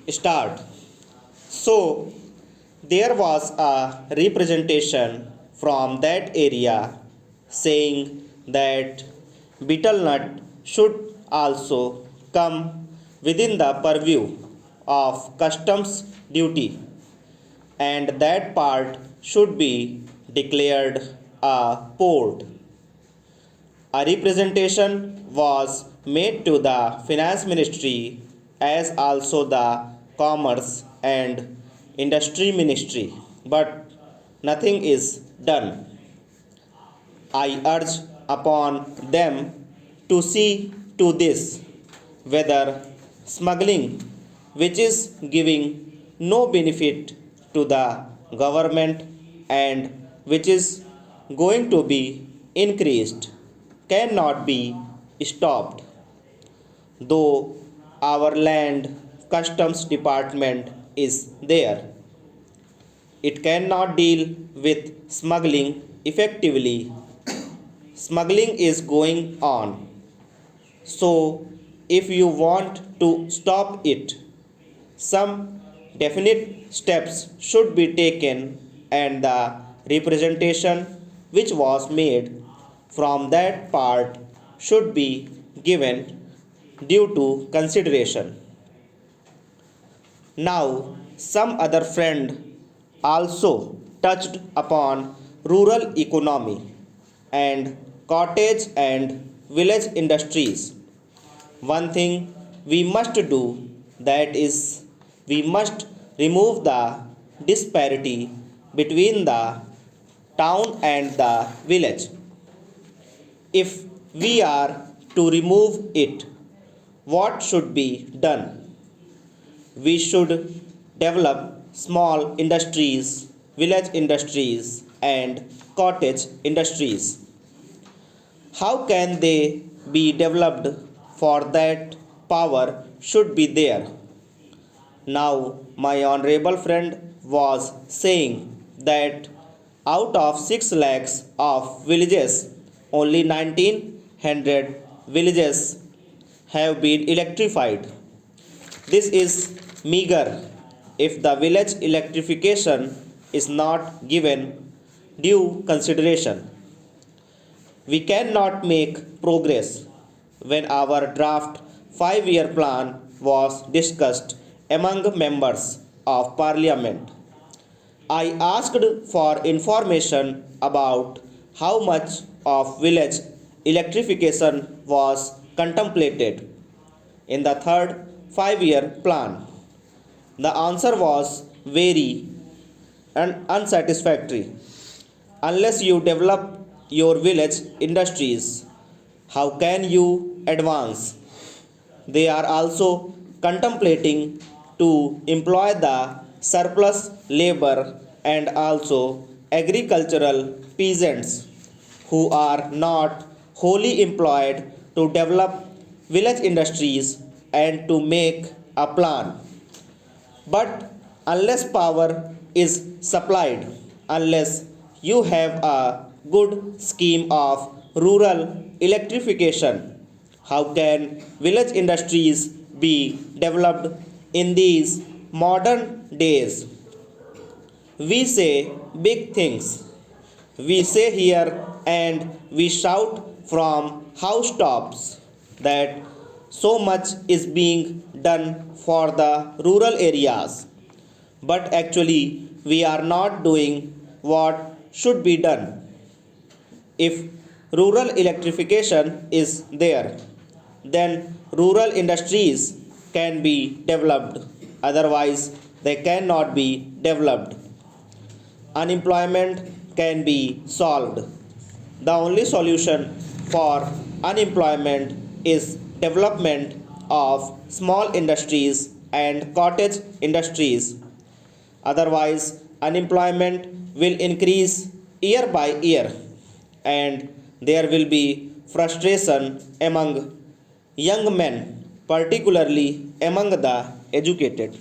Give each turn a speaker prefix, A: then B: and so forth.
A: start. So there was a representation from that area saying that betel nut should also come within the purview of customs duty, and that part should be declared a port. A representation was made to the Finance Ministry as also the Commerce and Industry Ministry, but nothing is done. I urge upon them to see to this whether smuggling, which is giving no benefit to the government and which is going to be increased, cannot be stopped. Though our land customs department is there, it cannot deal with smuggling effectively. Smuggling is going on. So, if you want to stop it, some definite steps should be taken, and the representation which was made from that part should be given due to consideration. Now, some other friend also touched upon rural economy and cottage and village industries. One thing we must do, that is, we must remove the disparity between the town and the village. If we are to remove it, what should be done? We should develop small industries, village industries, and cottage industries. How can they be developed? For that, power should be there. Now, my honorable friend was saying that out of 6 lakhs of villages, only 1900 villages have been electrified. This is meager if the village electrification is not given due consideration. We cannot make progress. When our draft 5-year plan was discussed among members of parliament, I asked for information about how much of village electrification was contemplated in the third 5-year plan. The answer was very unsatisfactory. Unless you develop your village industries, how can you advance? They are also contemplating to employ the surplus labor and also agricultural peasants who are not wholly employed to develop village industries and to make a plan. But unless power is supplied, unless you have a good scheme of rural electrification, how can village industries be developed in these modern days? We say big things. We say here and we shout from housetops that so much is being done for the rural areas. But actually, we are not doing what should be done. If rural electrification is there, then rural industries can be developed. Otherwise, they cannot be developed. Unemployment can be solved. The only solution for unemployment is development of small industries and cottage industries. Otherwise, unemployment will increase year by year, and there will be frustration among young men, particularly among the educated.